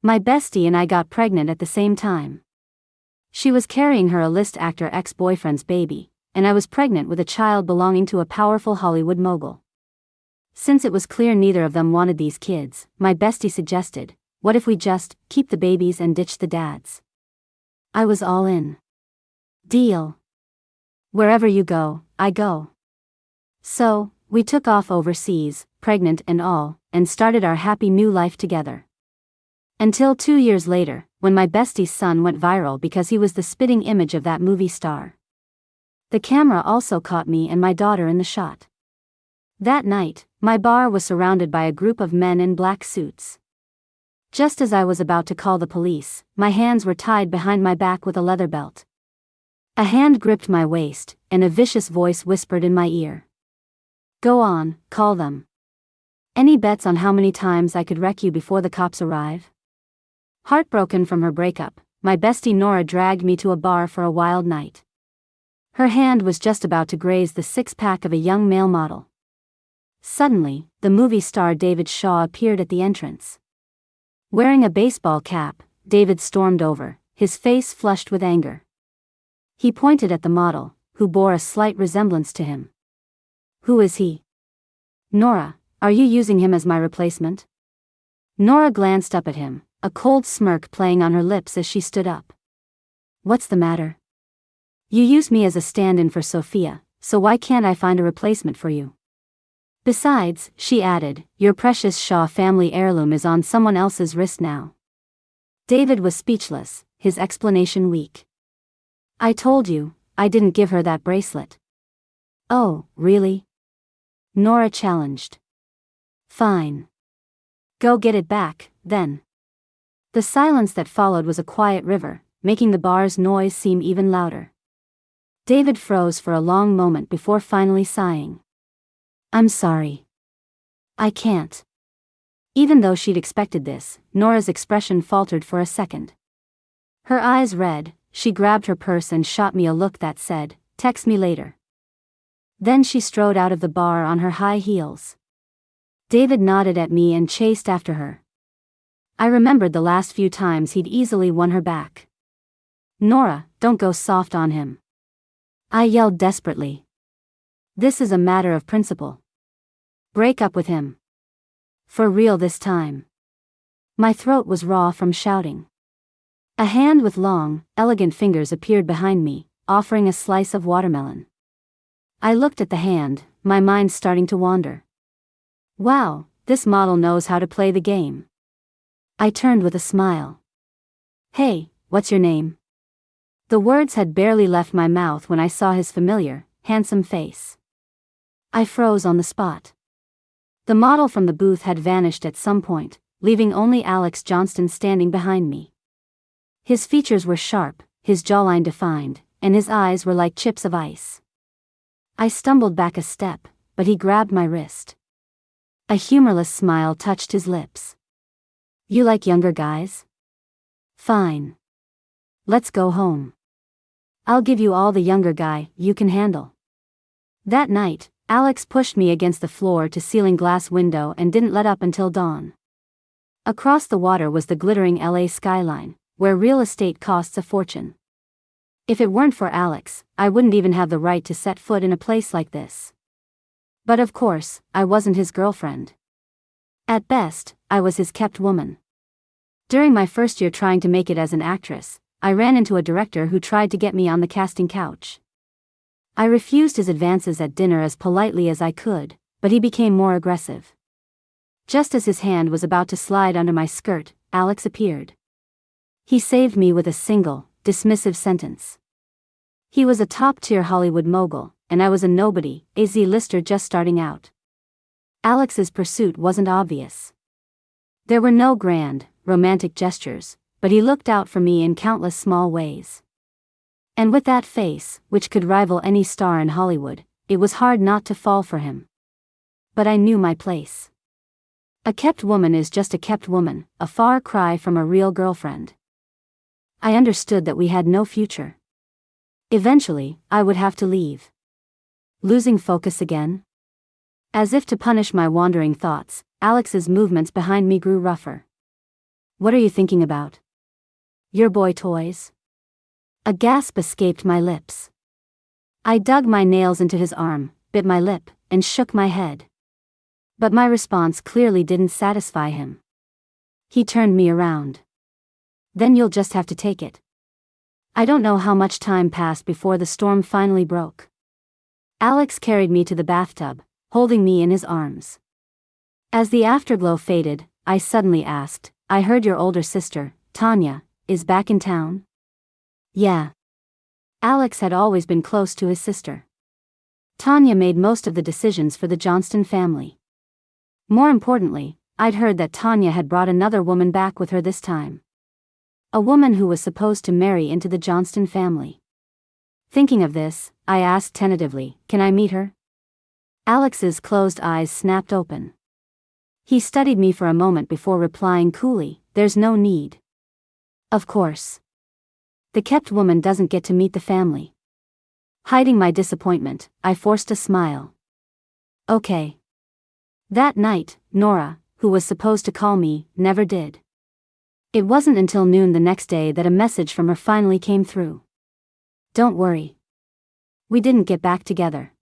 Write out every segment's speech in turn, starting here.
My bestie and I got pregnant at the same time. She was carrying her A-list actor ex-boyfriend's baby, and I was pregnant with a child belonging to a powerful Hollywood mogul. Since it was clear neither of them wanted these kids, my bestie suggested, what if we just keep the babies and ditch the dads? I was all in. Deal. Wherever you go, I go. So, we took off overseas, pregnant and all, and started our happy new life together. Until 2 years later, when my bestie's son went viral because he was the spitting image of that movie star. The camera also caught me and my daughter in the shot. That night, my bar was surrounded by a group of men in black suits. Just as I was about to call the police, my hands were tied behind my back with a leather belt. A hand gripped my waist, and a vicious voice whispered in my ear. Go on, call them. Any bets on how many times I could wreck you before the cops arrive? Heartbroken from her breakup, my bestie Nora dragged me to a bar for a wild night. Her hand was just about to graze the six-pack of a young male model. Suddenly, the movie star David Shaw appeared at the entrance. Wearing a baseball cap, David stormed over, his face flushed with anger. He pointed at the model, who bore a slight resemblance to him. Who is he? Nora, are you using him as my replacement? Nora glanced up at him, a cold smirk playing on her lips as she stood up. What's the matter? You used me as a stand-in for Sophia, so why can't I find a replacement for you? Besides, she added, your precious Shaw family heirloom is on someone else's wrist now. David was speechless, his explanation weak. I told you, I didn't give her that bracelet. Oh, really? Nora challenged. Fine. Go get it back, then. The silence that followed was a quiet river, making the bar's noise seem even louder. David froze for a long moment before finally sighing. I'm sorry. I can't. Even though she'd expected this, Nora's expression faltered for a second. Her eyes red, she grabbed her purse and shot me a look that said, text me later. Then she strode out of the bar on her high heels. David nodded at me and chased after her. I remembered the last few times he'd easily won her back. Nora, don't go soft on him. I yelled desperately. This is a matter of principle. Break up with him. For real this time. My throat was raw from shouting. A hand with long, elegant fingers appeared behind me, offering a slice of watermelon. I looked at the hand, my mind starting to wander. Wow, this model knows how to play the game. I turned with a smile. Hey, what's your name? The words had barely left my mouth when I saw his familiar, handsome face. I froze on the spot. The model from the booth had vanished at some point, leaving only Alex Johnston standing behind me. His features were sharp, his jawline defined, and his eyes were like chips of ice. I stumbled back a step, but he grabbed my wrist. A humorless smile touched his lips. You like younger guys? Fine. Let's go home. I'll give you all the younger guy you can handle. That night, Alex pushed me against the floor-to-ceiling glass window and didn't let up until dawn. Across the water was the glittering LA skyline, where real estate costs a fortune. If it weren't for Alex, I wouldn't even have the right to set foot in a place like this. But of course, I wasn't his girlfriend. At best, I was his kept woman. During my first year trying to make it as an actress, I ran into a director who tried to get me on the casting couch. I refused his advances at dinner as politely as I could, but he became more aggressive. Just as his hand was about to slide under my skirt, Alex appeared. He saved me with a single, dismissive sentence. He was a top-tier Hollywood mogul, and I was a nobody, a Z-lister just starting out. Alex's pursuit wasn't obvious. There were no grand, romantic gestures, but he looked out for me in countless small ways. And with that face, which could rival any star in Hollywood, it was hard not to fall for him. But I knew my place. A kept woman is just a kept woman, a far cry from a real girlfriend. I understood that we had no future. Eventually, I would have to leave. Losing focus again? As if to punish my wandering thoughts, Alex's movements behind me grew rougher. What are you thinking about? Your boy toys? A gasp escaped my lips. I dug my nails into his arm, bit my lip, and shook my head. But my response clearly didn't satisfy him. He turned me around. Then you'll just have to take it. I don't know how much time passed before the storm finally broke. Alex carried me to the bathtub, holding me in his arms. As the afterglow faded, I suddenly asked, I heard your older sister, Tanya, is back in town? Yeah. Alex had always been close to his sister. Tanya made most of the decisions for the Johnston family. More importantly, I'd heard that Tanya had brought another woman back with her this time. A woman who was supposed to marry into the Johnston family. Thinking of this, I asked tentatively, can I meet her? Alex's closed eyes snapped open. He studied me for a moment before replying coolly, there's no need. Of course. The kept woman doesn't get to meet the family. Hiding my disappointment, I forced a smile. Okay. That night, Nora, who was supposed to call me, never did. It wasn't until noon the next day that a message from her finally came through. Don't worry. We didn't get back together.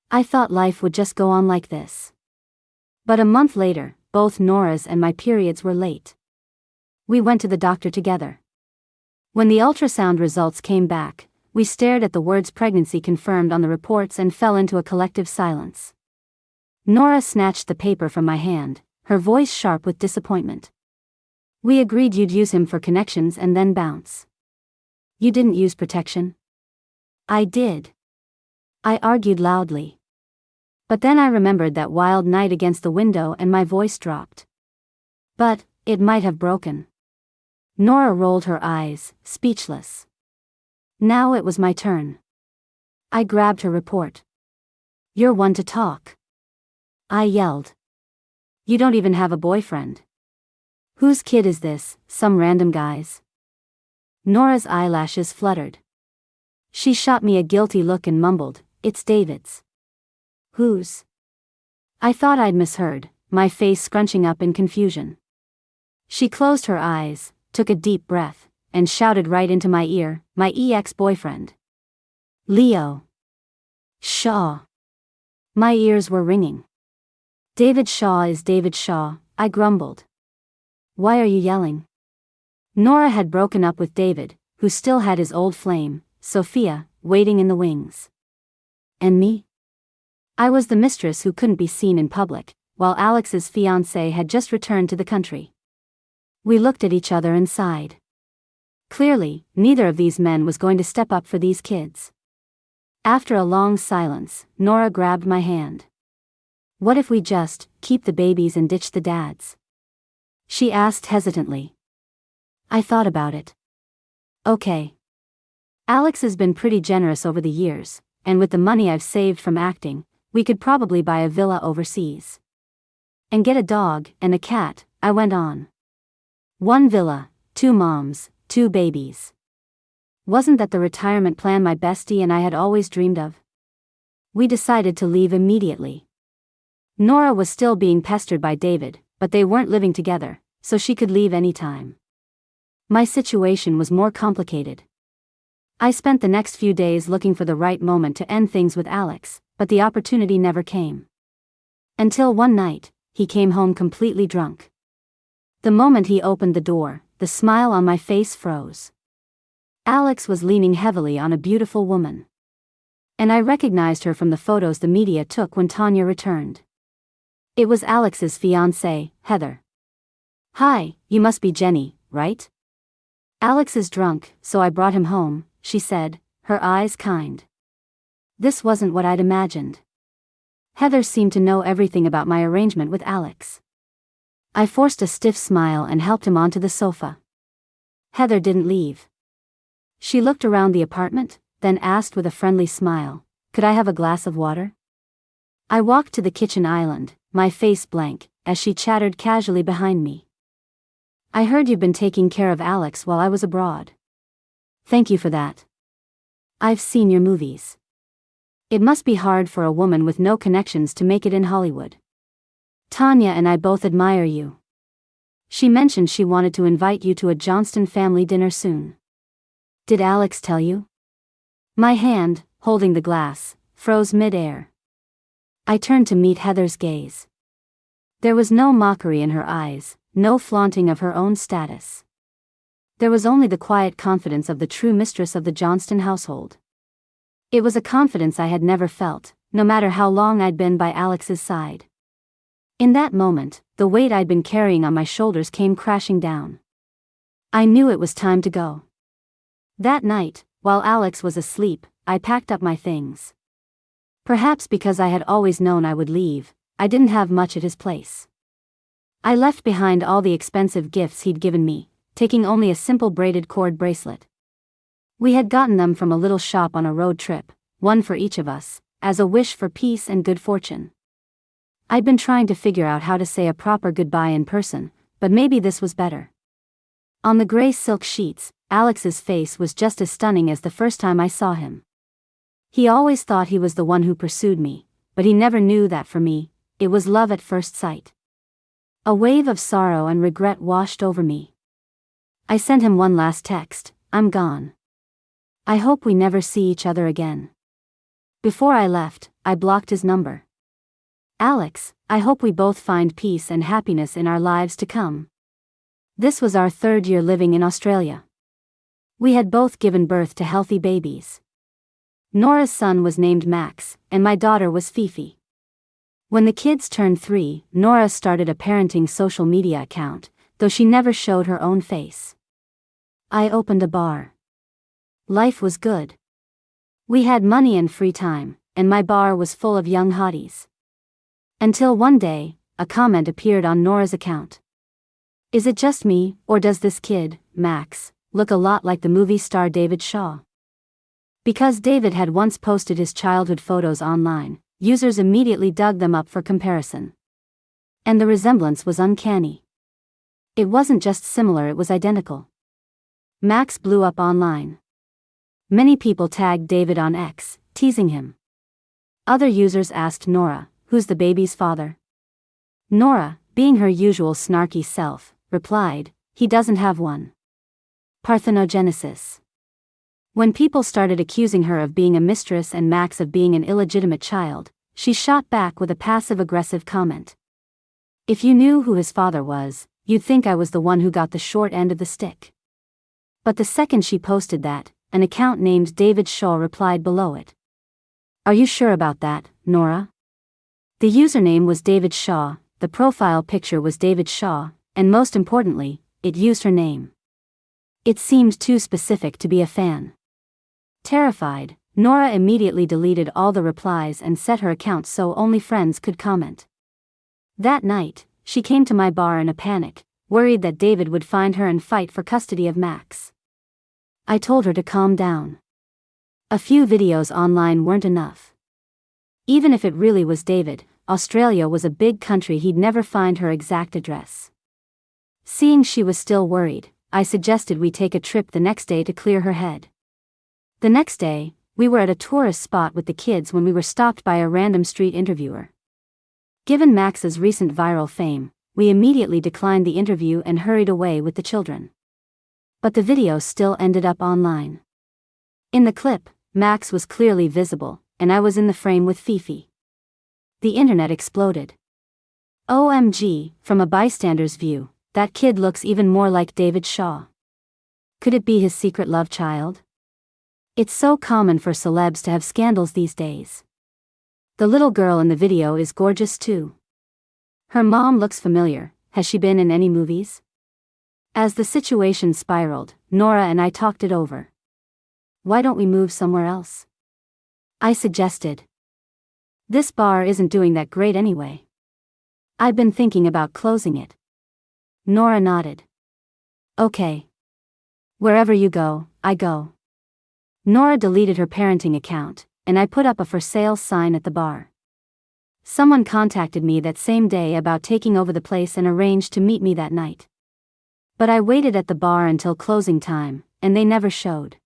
I thought life would just go on like this. But a month later, both Nora's and my periods were late. We went to the doctor together. When the ultrasound results came back, we stared at the words pregnancy confirmed on the reports and fell into a collective silence. Nora snatched the paper from my hand, her voice sharp with disappointment. We agreed you'd use him for connections and then bounce. You didn't use protection? I did. I argued loudly. But then I remembered that wild night against the window and my voice dropped. But, it might have broken. Nora rolled her eyes, speechless. Now it was my turn. I grabbed her report. You're one to talk. I yelled. You don't even have a boyfriend. Whose kid is this, some random guy's? Nora's eyelashes fluttered. She shot me a guilty look and mumbled, it's David's. Whose? I thought I'd misheard, my face scrunching up in confusion. She closed her eyes, took a deep breath, and shouted right into my ear, my ex-boyfriend. Leo. Shaw. My ears were ringing. David Shaw is David Shaw, I grumbled. Why are you yelling? Nora had broken up with David, who still had his old flame, Sophia, waiting in the wings. And me? I was the mistress who couldn't be seen in public, while Alex's fiancé had just returned to the country. We looked at each other and sighed. Clearly, neither of these men was going to step up for these kids. After a long silence, Nora grabbed my hand. What if we just keep the babies and ditch the dads? She asked hesitantly. I thought about it. Okay. Alex has been pretty generous over the years, and with the money I've saved from acting, we could probably buy a villa overseas. And get a dog and a cat, I went on. 1 villa, 2 moms, 2 babies. Wasn't that the retirement plan my bestie and I had always dreamed of? We decided to leave immediately. Nora was still being pestered by David, but they weren't living together, so she could leave anytime. My situation was more complicated. I spent the next few days looking for the right moment to end things with Alex, but the opportunity never came. Until one night, he came home completely drunk. The moment he opened the door, the smile on my face froze. Alex was leaning heavily on a beautiful woman. And I recognized her from the photos the media took when Tanya returned. It was Alex's fiancée, Heather. Hi, you must be Jenny, right? Alex is drunk, so I brought him home, she said, her eyes kind. This wasn't what I'd imagined. Heather seemed to know everything about my arrangement with Alex. I forced a stiff smile and helped him onto the sofa. Heather didn't leave. She looked around the apartment, then asked with a friendly smile, could I have a glass of water? I walked to the kitchen island, my face blank, as she chattered casually behind me. I heard you've been taking care of Alex while I was abroad. Thank you for that. I've seen your movies. It must be hard for a woman with no connections to make it in Hollywood. Tanya and I both admire you. She mentioned she wanted to invite you to a Johnston family dinner soon. Did Alex tell you? My hand, holding the glass, froze mid-air. I turned to meet Heather's gaze. There was no mockery in her eyes, no flaunting of her own status. There was only the quiet confidence of the true mistress of the Johnston household. It was a confidence I had never felt, no matter how long I'd been by Alex's side. In that moment, the weight I'd been carrying on my shoulders came crashing down. I knew it was time to go. That night, while Alex was asleep, I packed up my things. Perhaps because I had always known I would leave, I didn't have much at his place. I left behind all the expensive gifts he'd given me, taking only a simple braided cord bracelet. We had gotten them from a little shop on a road trip, one for each of us, as a wish for peace and good fortune. I'd been trying to figure out how to say a proper goodbye in person, but maybe this was better. On the gray silk sheets, Alex's face was just as stunning as the first time I saw him. He always thought he was the one who pursued me, but he never knew that for me, it was love at first sight. A wave of sorrow and regret washed over me. I sent him one last text, "I'm gone. I hope we never see each other again." Before I left, I blocked his number. "Alex, I hope we both find peace and happiness in our lives to come." This was our third year living in Australia. We had both given birth to healthy babies. Nora's son was named Max, and my daughter was Fifi. When the kids turned 3, Nora started a parenting social media account, though she never showed her own face. I opened a bar. Life was good. We had money and free time, and my bar was full of young hotties. Until one day, a comment appeared on Nora's account. "Is it just me, or does this kid, Max, look a lot like the movie star David Shaw?" Because David had once posted his childhood photos online, users immediately dug them up for comparison. And the resemblance was uncanny. It wasn't just similar, it was identical. Max blew up online. Many people tagged David on X, teasing him. Other users asked Nora, "Who's the baby's father?" Nora, being her usual snarky self, replied, "He doesn't have one." Parthenogenesis. When people started accusing her of being a mistress and Max of being an illegitimate child, she shot back with a passive-aggressive comment. "If you knew who his father was, you'd think I was the one who got the short end of the stick." But the second she posted that, an account named David Shaw replied below it. "Are you sure about that, Nora?" The username was David Shaw, the profile picture was David Shaw, and most importantly, it used her name. It seemed too specific to be a fan. Terrified, Nora immediately deleted all the replies and set her account so only friends could comment. That night, she came to my bar in a panic, worried that David would find her and fight for custody of Max. I told her to calm down. A few videos online weren't enough. Even if it really was David, Australia was a big country, he'd never find her exact address. Seeing she was still worried, I suggested we take a trip the next day to clear her head. The next day, we were at a tourist spot with the kids when we were stopped by a random street interviewer. Given Max's recent viral fame, we immediately declined the interview and hurried away with the children. But the video still ended up online. In the clip, Max was clearly visible, and I was in the frame with Fifi. The internet exploded. OMG, from a bystander's view, that kid looks even more like David Shaw. Could it be his secret love child? It's so common for celebs to have scandals these days. The little girl in the video is gorgeous too. Her mom looks familiar. Has she been in any movies? As the situation spiraled, Nora and I talked it over. Why don't we move somewhere else? I suggested. This bar isn't doing that great anyway. I've been thinking about closing it. Nora nodded. Okay. Wherever you go, I go. Nora deleted her parenting account, and I put up a for sale sign at the bar. Someone contacted me that same day about taking over the place and arranged to meet me that night. But I waited at the bar until closing time, and they never showed.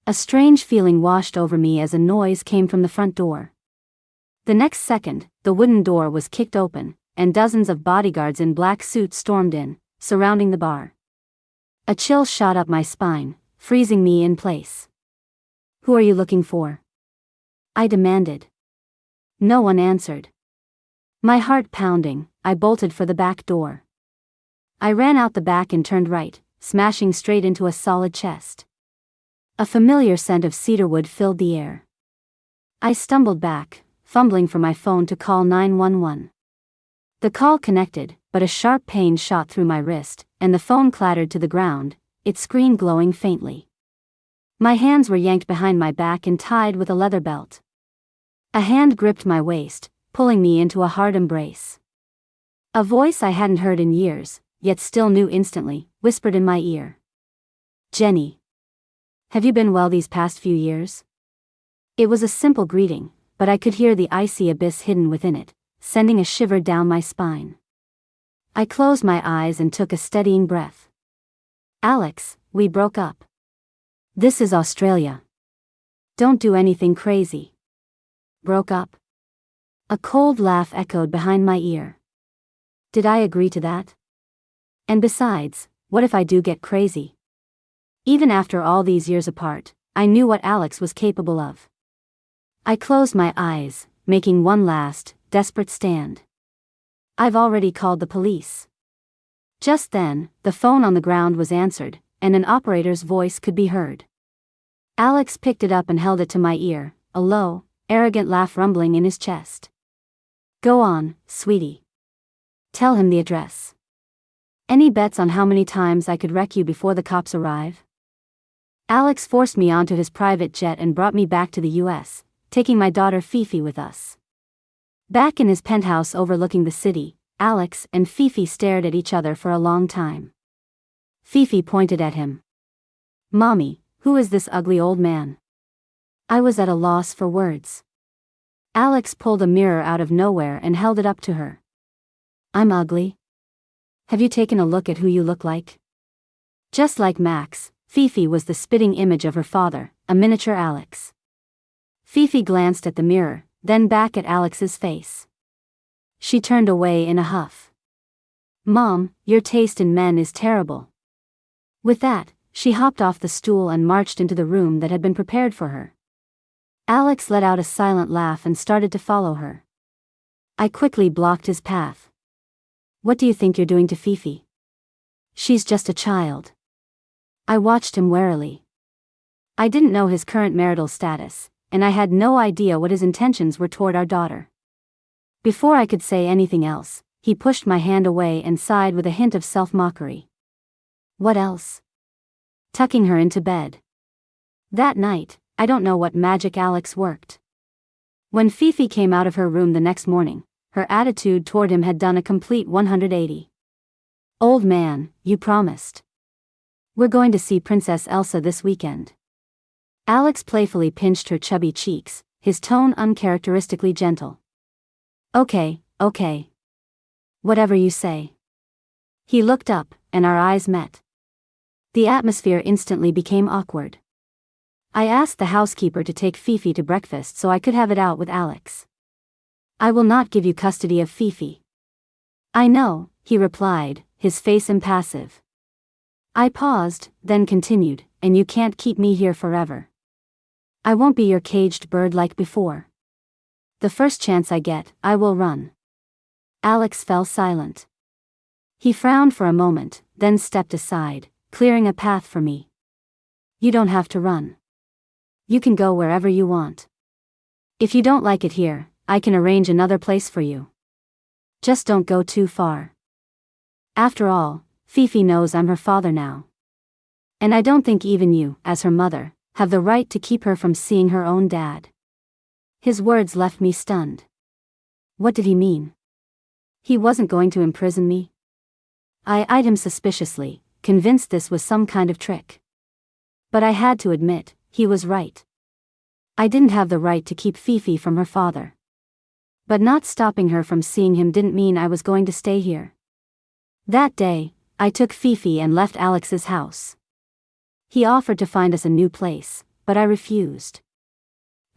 A strange feeling washed over me as a noise came from the front door. The next second, the wooden door was kicked open, and dozens of bodyguards in black suits stormed in, surrounding the bar. A chill shot up my spine, freezing me in place. "Who are you looking for?" I demanded. No one answered. My heart pounding, I bolted for the back door. I ran out the back and turned right, smashing straight into a solid chest. A familiar scent of cedarwood filled the air. I stumbled back, fumbling for my phone to call 911. The call connected, but a sharp pain shot through my wrist, and the phone clattered to the ground, its screen glowing faintly. My hands were yanked behind my back and tied with a leather belt. A hand gripped my waist, pulling me into a hard embrace. A voice I hadn't heard in years, yet still knew instantly, whispered in my ear. "Jenny. Have you been well these past few years?" It was a simple greeting, but I could hear the icy abyss hidden within it, sending a shiver down my spine. I closed my eyes and took a steadying breath. "Alex, we broke up. This is Australia. Don't do anything crazy." "Broke up?" A cold laugh echoed behind my ear. Did I agree to that? And besides, what if I do get crazy? Even after all these years apart, I knew what Alex was capable of. I closed my eyes, making one last, desperate stand. "I've already called the police." Just then, the phone on the ground was answered, and an operator's voice could be heard. Alex picked it up and held it to my ear, a low, arrogant laugh rumbling in his chest. "Go on, sweetie. Tell him the address. Any bets on how many times I could wreck you before the cops arrive?" Alex forced me onto his private jet and brought me back to the US, taking my daughter Fifi with us. Back in his penthouse overlooking the city, Alex and Fifi stared at each other for a long time. Fifi pointed at him. "Mommy, who is this ugly old man?" I was at a loss for words. Alex pulled a mirror out of nowhere and held it up to her. "I'm ugly? Have you taken a look at who you look like?" Just like Max, Fifi was the spitting image of her father, a miniature Alex. Fifi glanced at the mirror, then back at Alex's face. She turned away in a huff. "Mom, your taste in men is terrible." With that, she hopped off the stool and marched into the room that had been prepared for her. Alex let out a silent laugh and started to follow her. I quickly blocked his path. "What do you think you're doing to Fifi? She's just a child." I watched him warily. I didn't know his current marital status, and I had no idea what his intentions were toward our daughter. Before I could say anything else, he pushed my hand away and sighed with a hint of self-mockery. "What else?" "Tucking her into bed." That night, I don't know what magic Alex worked. When Fifi came out of her room the next morning, her attitude toward him had done a complete 180. "Old man, you promised. We're going to see Princess Elsa this weekend." Alex playfully pinched her chubby cheeks, his tone uncharacteristically gentle. Okay. Whatever you say." He looked up, and our eyes met. The atmosphere instantly became awkward. I asked the housekeeper to take Fifi to breakfast so I could have it out with Alex. "I will not give you custody of Fifi." "I know," he replied, his face impassive. I paused, then continued, "And you can't keep me here forever. I won't be your caged bird like before. The first chance I get, I will run." Alex fell silent. He frowned for a moment, then stepped aside, clearing a path for me. "You don't have to run. You can go wherever you want. If you don't like it here, I can arrange another place for you. Just don't go too far. After all, Fifi knows I'm her father now. And I don't think even you, as her mother, have the right to keep her from seeing her own dad." His words left me stunned. What did he mean? He wasn't going to imprison me? I eyed him suspiciously, convinced this was some kind of trick. But I had to admit, he was right. I didn't have the right to keep Fifi from her father. But not stopping her from seeing him didn't mean I was going to stay here. That day, I took Fifi and left Alex's house. He offered to find us a new place, but I refused.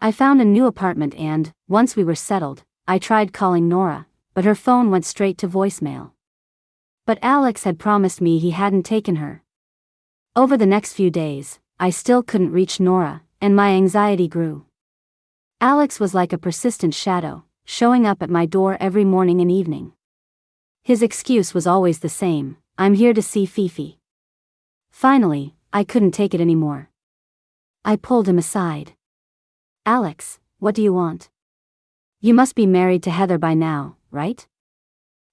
I found a new apartment and, once we were settled, I tried calling Nora, but her phone went straight to voicemail. But Alex had promised me he hadn't taken her. Over the next few days, I still couldn't reach Nora, and my anxiety grew. Alex was like a persistent shadow, showing up at my door every morning and evening. His excuse was always the same: I'm here to see Fifi. Finally, I couldn't take it anymore. I pulled him aside. Alex, what do you want? You must be married to Heather by now, right?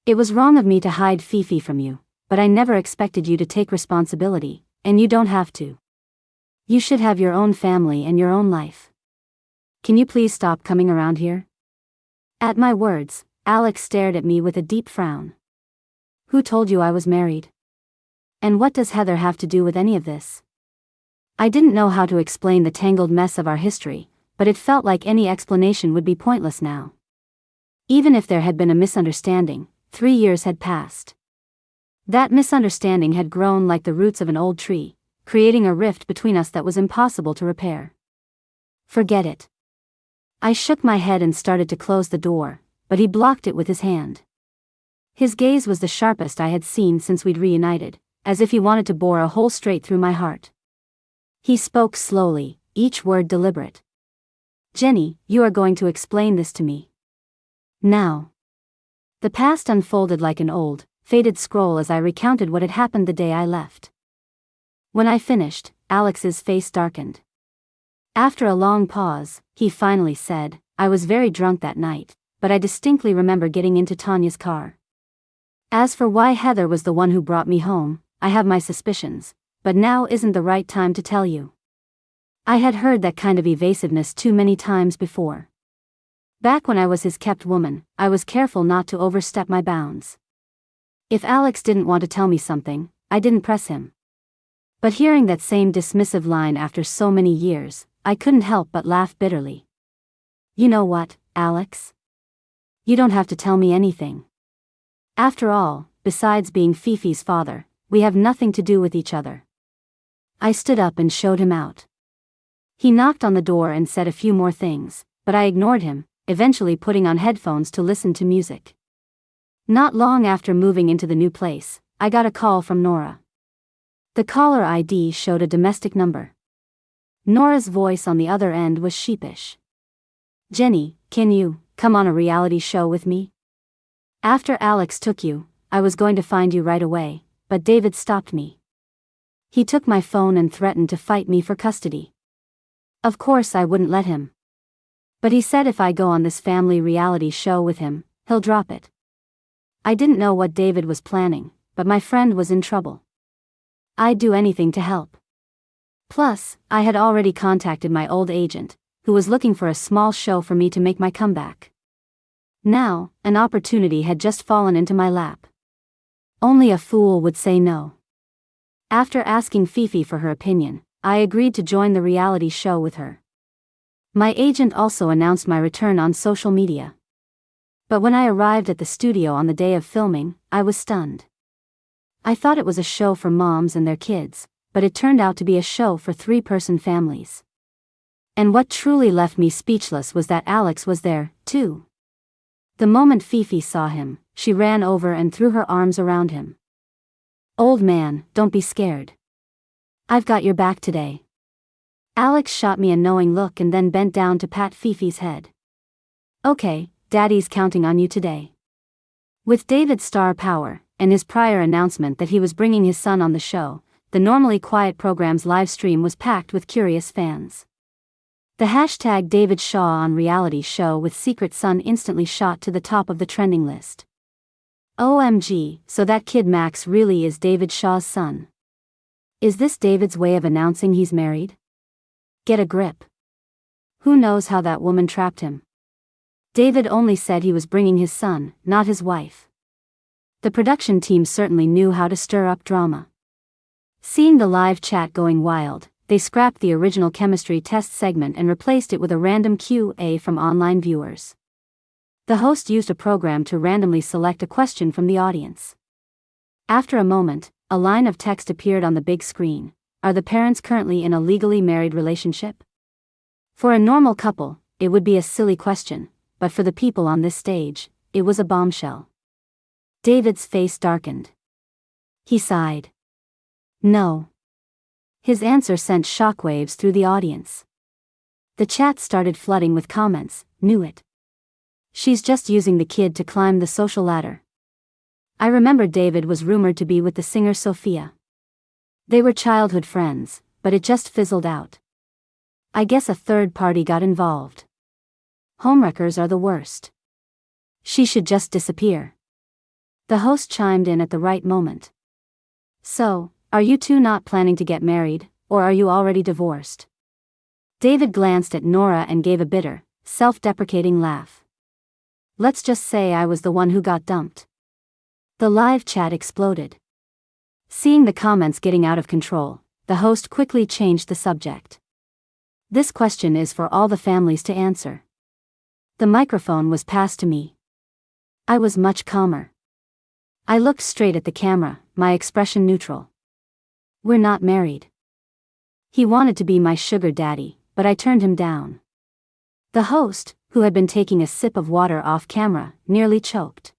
It was wrong of me to hide Fifi from you, but I never expected you to take responsibility, and you don't have to. You should have your own family and your own life. Can you please stop coming around here? At my words, Alex stared at me with a deep frown. Who told you I was married? And what does Heather have to do with any of this? I didn't know how to explain the tangled mess of our history, but it felt like any explanation would be pointless now. Even if there had been a misunderstanding, 3 years had passed. That misunderstanding had grown like the roots of an old tree, creating a rift between us that was impossible to repair. Forget it. I shook my head and started to close the door, but he blocked it with his hand. His gaze was the sharpest I had seen since we'd reunited, as if he wanted to bore a hole straight through my heart. He spoke slowly, each word deliberate. Jenny, you are going to explain this to me. Now. The past unfolded like an old, faded scroll as I recounted what had happened the day I left. When I finished, Alex's face darkened. After a long pause, he finally said, I was very drunk that night, but I distinctly remember getting into Tanya's car. As for why Heather was the one who brought me home, I have my suspicions, but now isn't the right time to tell you. I had heard that kind of evasiveness too many times before. Back when I was his kept woman, I was careful not to overstep my bounds. If Alex didn't want to tell me something, I didn't press him. But hearing that same dismissive line after so many years, I couldn't help but laugh bitterly. You know what, Alex? You don't have to tell me anything. After all, besides being Fifi's father, we have nothing to do with each other. I stood up and showed him out. He knocked on the door and said a few more things, but I ignored him, eventually putting on headphones to listen to music. Not long after moving into the new place, I got a call from Nora. The caller ID showed a domestic number. Nora's voice on the other end was sheepish. Jenny, can you come on a reality show with me? After Alex took you, I was going to find you right away, but David stopped me. He took my phone and threatened to fight me for custody. Of course I wouldn't let him. But he said if I go on this family reality show with him, he'll drop it. I didn't know what David was planning, but my friend was in trouble. I'd do anything to help. Plus, I had already contacted my old agent, who was looking for a small show for me to make my comeback. Now, an opportunity had just fallen into my lap. Only a fool would say no. After asking Fifi for her opinion, I agreed to join the reality show with her. My agent also announced my return on social media. But when I arrived at the studio on the day of filming, I was stunned. I thought it was a show for moms and their kids, but it turned out to be a show for 3-person families. And what truly left me speechless was that Alex was there, too. The moment Fifi saw him, she ran over and threw her arms around him. Old man, don't be scared. I've got your back today. Alex shot me a knowing look and then bent down to pat Fifi's head. Okay, Daddy's counting on you today. With David's star power, and his prior announcement that he was bringing his son on the show, the normally quiet program's live stream was packed with curious fans. The hashtag David Shaw on reality show with secret son instantly shot to the top of the trending list. OMG, so that kid Max really is David Shaw's son. Is this David's way of announcing he's married? Get a grip. Who knows how that woman trapped him? David only said he was bringing his son, not his wife. The production team certainly knew how to stir up drama. Seeing the live chat going wild, they scrapped the original chemistry test segment and replaced it with a random Q&A from online viewers. The host used a program to randomly select a question from the audience. After a moment, a line of text appeared on the big screen. Are the parents currently in a legally married relationship? For a normal couple, it would be a silly question, but for the people on this stage, it was a bombshell. David's face darkened. He sighed. No. His answer sent shockwaves through the audience. The chat started flooding with comments. Knew it. She's just using the kid to climb the social ladder. I remember David was rumored to be with the singer Sophia. They were childhood friends, but it just fizzled out. I guess a third party got involved. Homewreckers are the worst. She should just disappear. The host chimed in at the right moment. So, are you two not planning to get married, or are you already divorced? David glanced at Nora and gave a bitter, self-deprecating laugh. Let's just say I was the one who got dumped. The live chat exploded. Seeing the comments getting out of control, the host quickly changed the subject. This question is for all the families to answer. The microphone was passed to me. I was much calmer. I looked straight at the camera, my expression neutral. We're not married. He wanted to be my sugar daddy, but I turned him down. The host, who had been taking a sip of water off camera, nearly choked.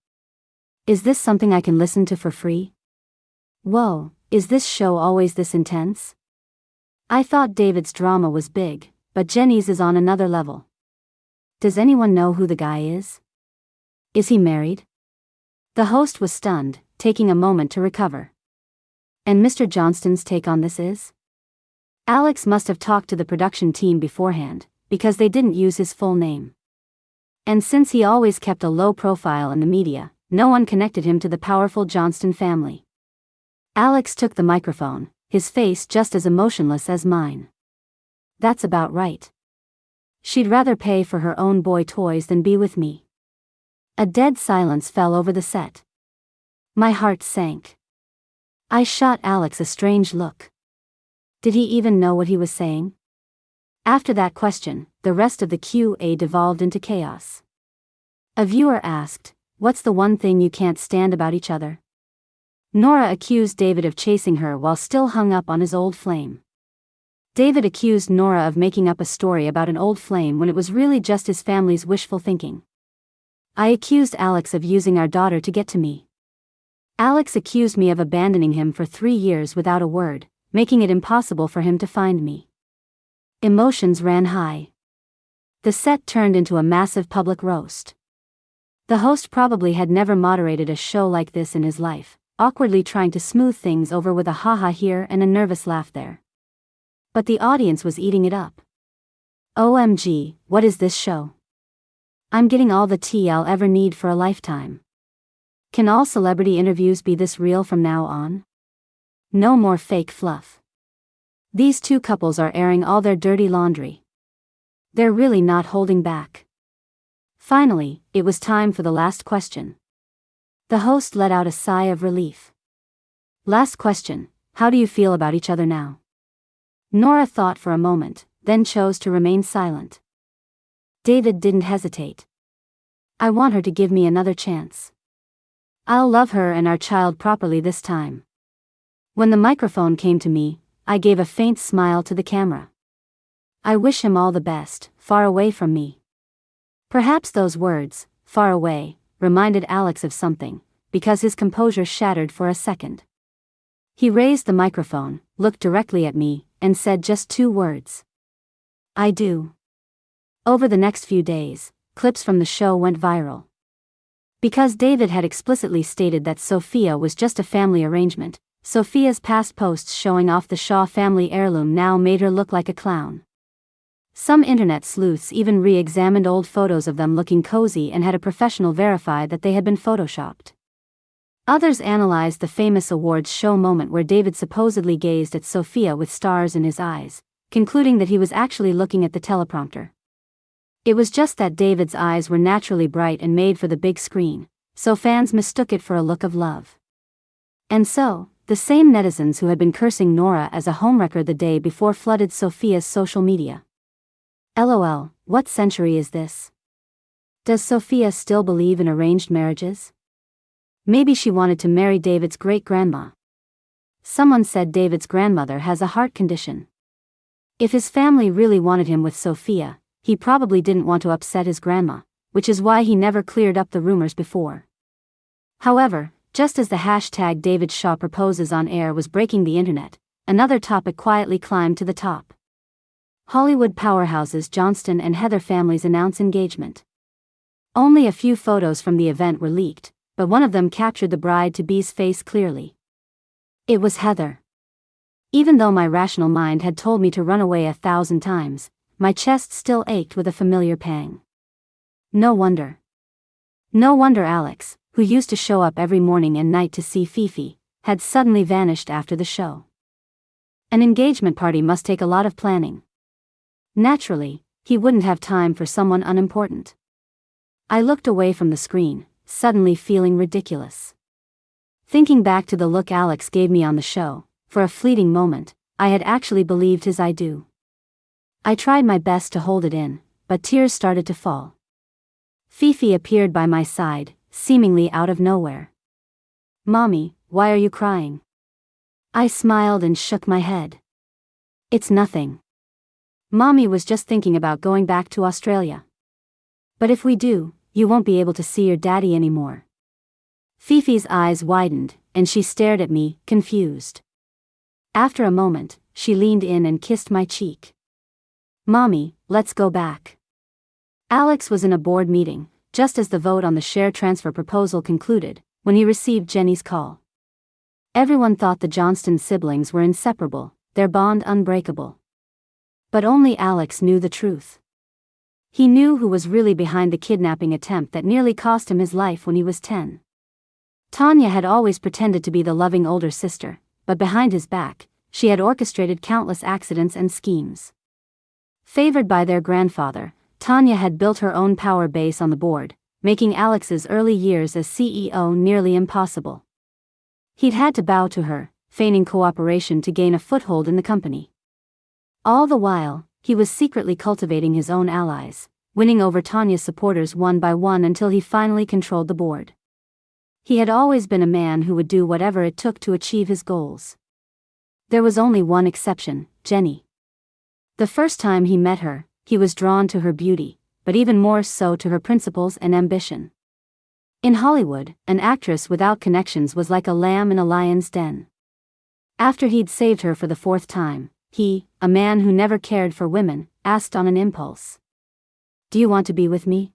Is this something I can listen to for free? Whoa, is this show always this intense? I thought David's drama was big, but Jenny's is on another level. Does anyone know who the guy is? Is he married? The host was stunned, taking a moment to recover. And Mr. Johnston's take on this is? Alex must have talked to the production team beforehand, because they didn't use his full name. And since he always kept a low profile in the media, no one connected him to the powerful Johnston family. Alex took the microphone, his face just as emotionless as mine. That's about right. She'd rather pay for her own boy toys than be with me. A dead silence fell over the set. My heart sank. I shot Alex a strange look. Did he even know what he was saying? After that question, the rest of the Q&A devolved into chaos. A viewer asked, "What's the one thing you can't stand about each other?" Nora accused David of chasing her while still hung up on his old flame. David accused Nora of making up a story about an old flame when it was really just his family's wishful thinking. I accused Alex of using our daughter to get to me. Alex accused me of abandoning him for 3 years without a word, making it impossible for him to find me. Emotions ran high. The set turned into a massive public roast. The host probably had never moderated a show like this in his life, awkwardly trying to smooth things over with a haha here and a nervous laugh there. But the audience was eating it up. OMG, what is this show? I'm getting all the tea I'll ever need for a lifetime. Can all celebrity interviews be this real from now on? No more fake fluff. These two couples are airing all their dirty laundry. They're really not holding back. Finally, it was time for the last question. The host let out a sigh of relief. Last question, how do you feel about each other now? Nora thought for a moment, then chose to remain silent. David didn't hesitate. I want her to give me another chance. I'll love her and our child properly this time. When the microphone came to me, I gave a faint smile to the camera. I wish him all the best, far away from me. Perhaps those words, far away, reminded Alex of something, because his composure shattered for a second. He raised the microphone, looked directly at me, and said just 2 words. I do. Over the next few days, clips from the show went viral. Because David had explicitly stated that Sophia was just a family arrangement, Sophia's past posts showing off the Shaw family heirloom now made her look like a clown. Some internet sleuths even re-examined old photos of them looking cozy and had a professional verify that they had been photoshopped. Others analyzed the famous awards show moment where David supposedly gazed at Sophia with stars in his eyes, concluding that he was actually looking at the teleprompter. It was just that David's eyes were naturally bright and made for the big screen, so fans mistook it for a look of love. And so, the same netizens who had been cursing Nora as a homewrecker the day before flooded Sophia's social media. LOL, what century is this? Does Sophia still believe in arranged marriages? Maybe she wanted to marry David's great-grandma. Someone said David's grandmother has a heart condition. If his family really wanted him with Sophia, he probably didn't want to upset his grandma, which is why he never cleared up the rumors before. However, Just as the hashtag David Shaw proposes on air was breaking the internet, another topic quietly climbed to the top. Hollywood powerhouses Johnston and Heather families announce engagement. Only a few photos from the event were leaked, but one of them captured the bride-to-be's face clearly. It was Heather. Even though my rational mind had told me to run away 1,000 times, my chest still ached with a familiar pang. No wonder. No wonder Alex, who used to show up every morning and night to see Fifi, had suddenly vanished after the show. An engagement party must take a lot of planning. Naturally, he wouldn't have time for someone unimportant. I looked away from the screen, suddenly feeling ridiculous. Thinking back to the look Alex gave me on the show, for a fleeting moment, I had actually believed his I do. I tried my best to hold it in, but tears started to fall. Fifi appeared by my side, seemingly out of nowhere. "Mommy, why are you crying?" I smiled and shook my head. "It's nothing. Mommy was just thinking about going back to Australia. But if we do, you won't be able to see your daddy anymore." Fifi's eyes widened, and she stared at me, confused. After a moment, she leaned in and kissed my cheek. "Mommy, let's go back." Alex was in a board meeting, just as the vote on the share transfer proposal concluded, when he received Jenny's call. Everyone thought the Johnston siblings were inseparable, their bond unbreakable. But only Alex knew the truth. He knew who was really behind the kidnapping attempt that nearly cost him his life when he was 10. Tanya had always pretended to be the loving older sister, but behind his back, she had orchestrated countless accidents and schemes. Favored by their grandfather, Tanya had built her own power base on the board, making Alex's early years as CEO nearly impossible. He'd had to bow to her, feigning cooperation to gain a foothold in the company. All the while, he was secretly cultivating his own allies, winning over Tanya's supporters one by one until he finally controlled the board. He had always been a man who would do whatever it took to achieve his goals. There was only one exception, Jenny. The first time he met her, he was drawn to her beauty, but even more so to her principles and ambition. In Hollywood, an actress without connections was like a lamb in a lion's den. After he'd saved her for the 4th time, he, a man who never cared for women, asked on an impulse, "Do you want to be with me?"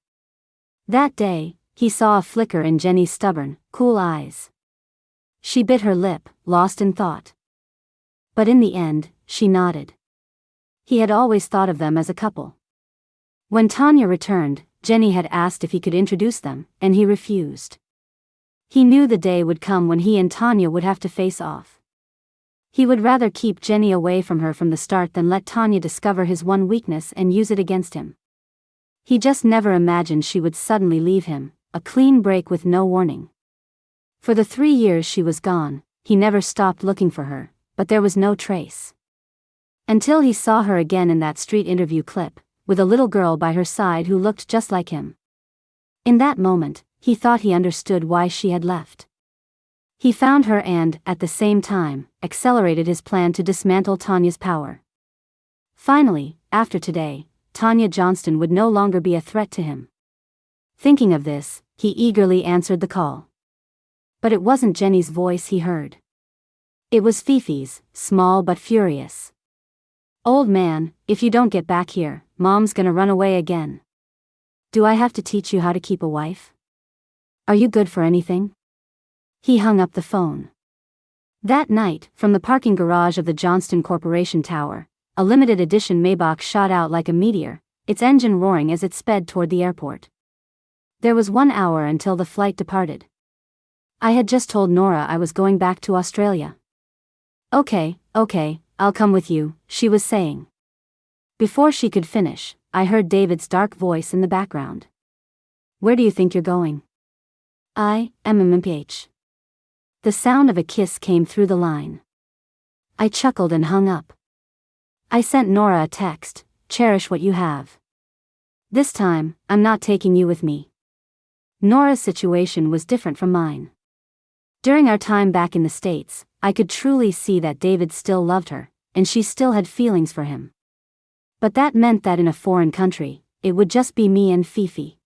That day, he saw a flicker in Jenny's stubborn, cool eyes. She bit her lip, lost in thought. But in the end, she nodded. He had always thought of them as a couple. When Tanya returned, Jenny had asked if he could introduce them, and he refused. He knew the day would come when he and Tanya would have to face off. He would rather keep Jenny away from her from the start than let Tanya discover his one weakness and use it against him. He just never imagined she would suddenly leave him, a clean break with no warning. For the 3 years she was gone, he never stopped looking for her, but there was no trace. Until he saw her again in that street interview clip, with a little girl by her side who looked just like him. In that moment, he thought he understood why she had left. He found her and, at the same time, accelerated his plan to dismantle Tanya's power. Finally, after today, Tanya Johnston would no longer be a threat to him. Thinking of this, he eagerly answered the call. But it wasn't Jenny's voice he heard. It was Fifi's, small but furious. "Old man, if you don't get back here, Mom's gonna run away again. Do I have to teach you how to keep a wife? Are you good for anything?" He hung up the phone. That night, from the parking garage of the Johnston Corporation Tower, a limited edition Maybach shot out like a meteor, its engine roaring as it sped toward the airport. There was 1 hour until the flight departed. I had just told Nora I was going back to Australia. Okay, I'll come with you," she was saying. Before she could finish, I heard David's dark voice in the background. "Where do you think you're going?" "I am MMPH." The sound of a kiss came through the line. I chuckled and hung up. I sent Nora a text, "Cherish what you have. This time, I'm not taking you with me." Nora's situation was different from mine. During our time back in the States, I could truly see that David still loved her, and she still had feelings for him. But that meant that in a foreign country, it would just be me and Fifi.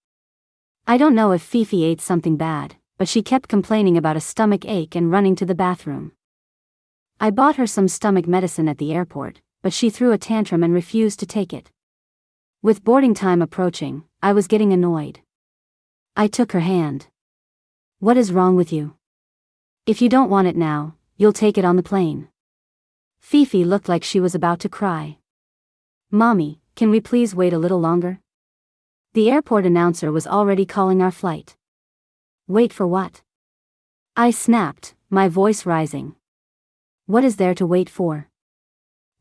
I don't know if Fifi ate something bad, but but she kept complaining about a stomach ache and running to the bathroom. I bought her some stomach medicine at the airport, but she threw a tantrum and refused to take it. With boarding time approaching, I was getting annoyed. I took her hand. "What is wrong with you? If you don't want it now, you'll take it on the plane." Fifi looked like she was about to cry. "Mommy, can we please wait a little longer?" The airport announcer was already calling our flight. "Wait for what?" I snapped, my voice rising. "What is there to wait for?"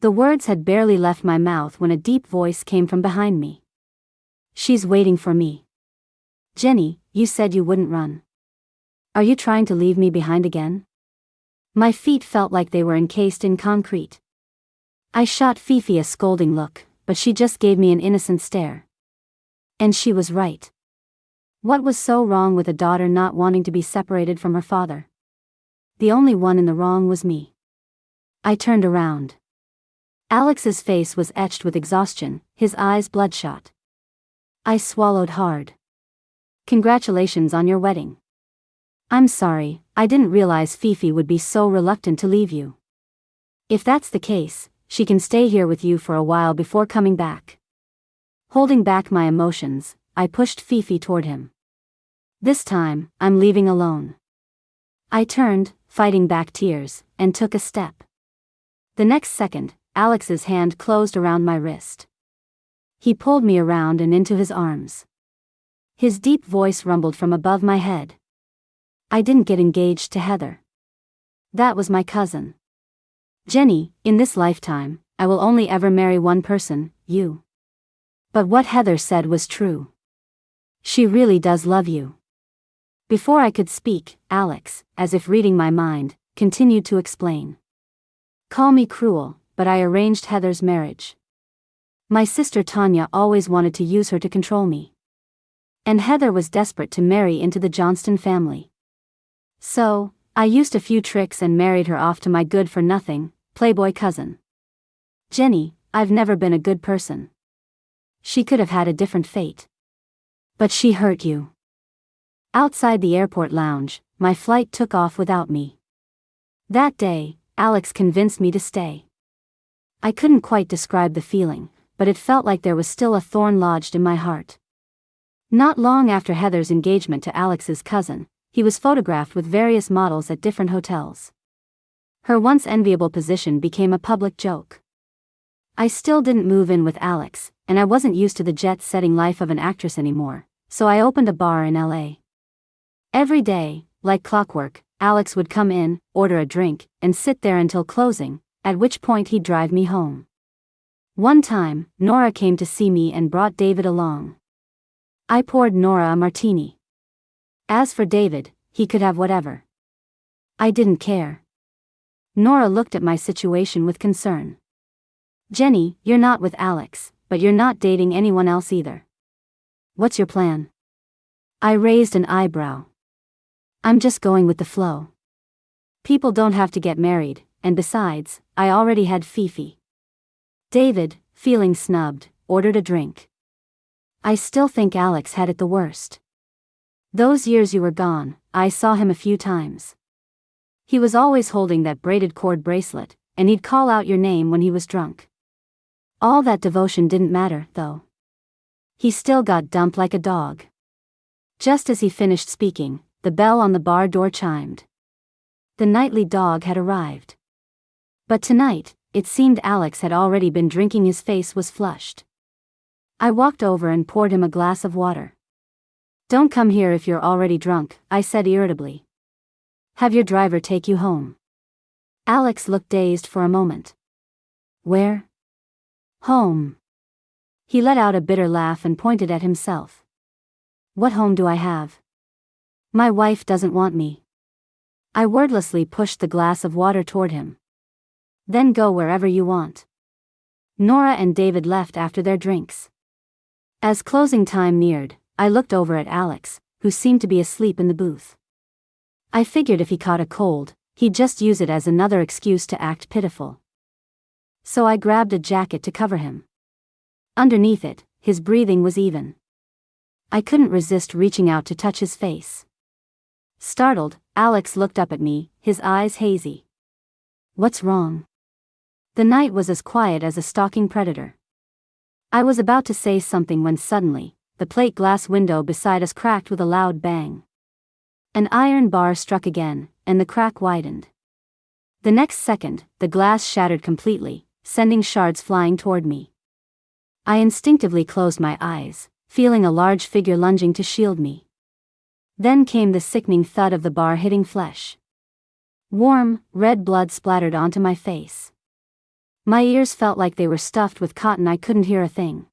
The words had barely left my mouth when a deep voice came from behind me. "She's waiting for me." "Jenny, you said you wouldn't run. Are you trying to leave me behind again?" My feet felt like they were encased in concrete. I shot Fifi a scolding look, but she just gave me an innocent stare. And she was right. What was so wrong with a daughter not wanting to be separated from her father? The only one in the wrong was me. I turned around. Alex's face was etched with exhaustion, his eyes bloodshot. I swallowed hard. "Congratulations on your wedding." "I'm sorry, I didn't realize Fifi would be so reluctant to leave you." "If that's the case, she can stay here with you for a while before coming back." Holding back my emotions, I pushed Fifi toward him. "This time, I'm leaving alone." I turned, fighting back tears, and took a step. The next second, Alex's hand closed around my wrist. He pulled me around and into his arms. His deep voice rumbled from above my head. "I didn't get engaged to Heather. That was my cousin. Jenny, in this lifetime, I will only ever marry one person, you." But what Heather said was true. She really does love you. Before I could speak, Alex, as if reading my mind, continued to explain. "Call me cruel, but I arranged Heather's marriage. My sister Tanya always wanted to use her to control me. And Heather was desperate to marry into the Johnston family. So, I used a few tricks and married her off to my good-for-nothing, playboy cousin. Jenny, I've never been a good person. She could have had a different fate. But she hurt you." Outside the airport lounge, my flight took off without me. That day, Alex convinced me to stay. I couldn't quite describe the feeling, but it felt like there was still a thorn lodged in my heart. Not long after Heather's engagement to Alex's cousin, he was photographed with various models at different hotels. Her once enviable position became a public joke. I still didn't move in with Alex, and I wasn't used to the jet-setting life of an actress anymore, so I opened a bar in LA. Every day, like clockwork, Alex would come in, order a drink, and sit there until closing, at which point he'd drive me home. One time, Nora came to see me and brought David along. I poured Nora a martini. As for David, he could have whatever. I didn't care. Nora looked at my situation with concern. "Jenny, you're not with Alex, but you're not dating anyone else either. What's your plan?" I raised an eyebrow. "I'm just going with the flow. People don't have to get married, and besides, I already had Fifi." David, feeling snubbed, ordered a drink. "I still think Alex had it the worst. Those years you were gone, I saw him a few times. He was always holding that braided cord bracelet, and he'd call out your name when he was drunk. All that devotion didn't matter, though. He still got dumped like a dog." Just as he finished speaking, the bell on the bar door chimed. The nightly dog had arrived. But tonight, it seemed Alex had already been drinking. His face was flushed. I walked over and poured him a glass of water. "Don't come here if you're already drunk," I said irritably. "Have your driver take you home." Alex looked dazed for a moment. "Where?" "Home." He let out a bitter laugh and pointed at himself. "What home do I have? My wife doesn't want me." I wordlessly pushed the glass of water toward him. "Then go wherever you want." Nora and David left after their drinks. As closing time neared, I looked over at Alex, who seemed to be asleep in the booth. I figured if he caught a cold, he'd just use it as another excuse to act pitiful. So I grabbed a jacket to cover him. Underneath it, his breathing was even. I couldn't resist reaching out to touch his face. Startled, Alex looked up at me, his eyes hazy. What's wrong? The night was as quiet as a stalking predator. I was about to say something when suddenly, the plate glass window beside us cracked with a loud bang. An iron bar struck again, and the crack widened. The next second, the glass shattered completely, sending shards flying toward me. I instinctively closed my eyes, feeling a large figure lunging to shield me. Then came the sickening thud of the bar hitting flesh. Warm, red blood splattered onto my face. My ears felt like they were stuffed with cotton. I couldn't hear a thing.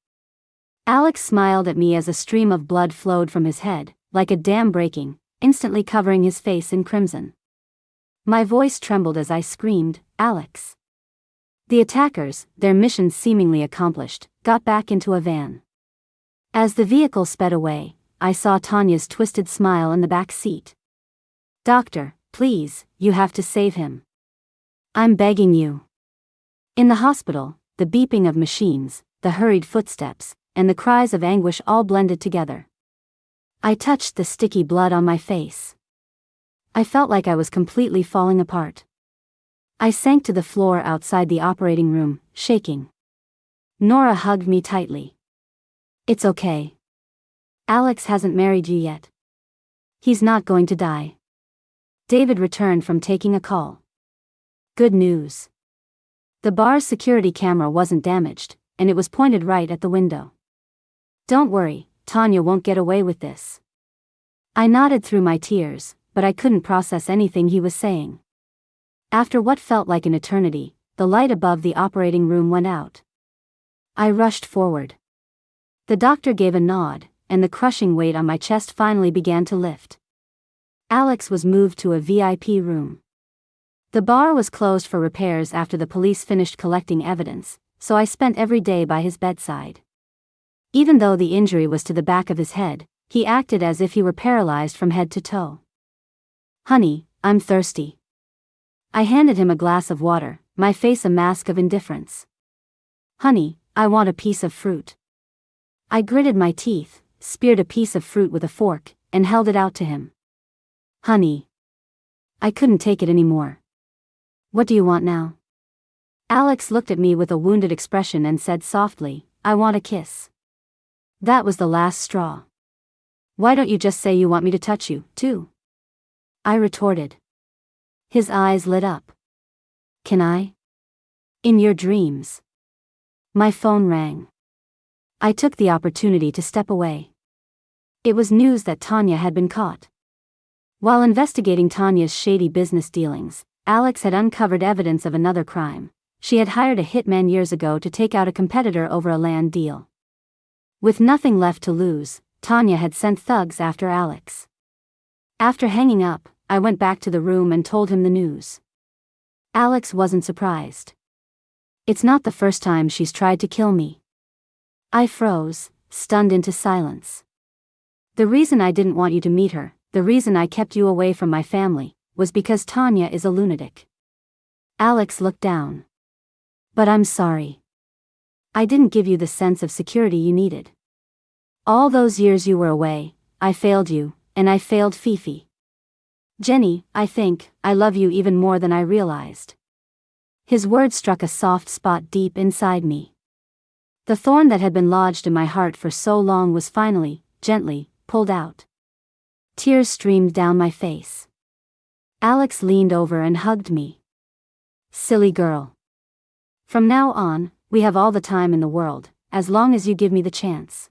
Alex smiled at me as a stream of blood flowed from his head, like a dam breaking, instantly covering his face in crimson. My voice trembled as I screamed, "Alex!" The attackers, their mission seemingly accomplished, got back into a van. As the vehicle sped away, I saw Tanya's twisted smile in the back seat. "Doctor, please, you have to save him. I'm begging you." In the hospital, the beeping of machines, the hurried footsteps, and the cries of anguish all blended together. I touched the sticky blood on my face. I felt like I was completely falling apart. I sank to the floor outside the operating room, shaking. Nora hugged me tightly. "It's okay. Alex hasn't married you yet. He's not going to die." David returned from taking a call. "Good news. The bar's security camera wasn't damaged, and it was pointed right at the window. Don't worry, Tanya won't get away with this." I nodded through my tears, but I couldn't process anything he was saying. After what felt like an eternity, the light above the operating room went out. I rushed forward. The doctor gave a nod, and the crushing weight on my chest finally began to lift. Alex was moved to a VIP room. The bar was closed for repairs after the police finished collecting evidence, so I spent every day by his bedside. Even though the injury was to the back of his head, he acted as if he were paralyzed from head to toe. "Honey, I'm thirsty." I handed him a glass of water, my face a mask of indifference. "Honey, I want a piece of fruit." I gritted my teeth, speared a piece of fruit with a fork, and held it out to him. "Honey." I couldn't take it anymore. "What do you want now?" Alex looked at me with a wounded expression and said softly, "I want a kiss." That was the last straw. "Why don't you just say you want me to touch you, too?" I retorted. His eyes lit up. "Can I?" "In your dreams." My phone rang. I took the opportunity to step away. It was news that Tanya had been caught. While investigating Tanya's shady business dealings, Alex had uncovered evidence of another crime. She had hired a hitman years ago to take out a competitor over a land deal. With nothing left to lose, Tanya had sent thugs after Alex. After hanging up, I went back to the room and told him the news. Alex wasn't surprised. "It's not the first time she's tried to kill me." I froze, stunned into silence. "The reason I didn't want you to meet her, the reason I kept you away from my family, was because Tanya is a lunatic." Alex looked down. "But I'm sorry. I didn't give you the sense of security you needed. All those years you were away, I failed you, and I failed Fifi. Jenny, I think, I love you even more than I realized." His words struck a soft spot deep inside me. The thorn that had been lodged in my heart for so long was finally, gently, pulled out. Tears streamed down my face. Alex leaned over and hugged me. "Silly girl. From now on, we have all the time in the world, as long as you give me the chance."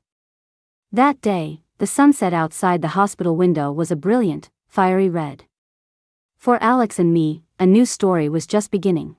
That day, the sunset outside the hospital window was a brilliant, fiery red. For Alex and me, a new story was just beginning.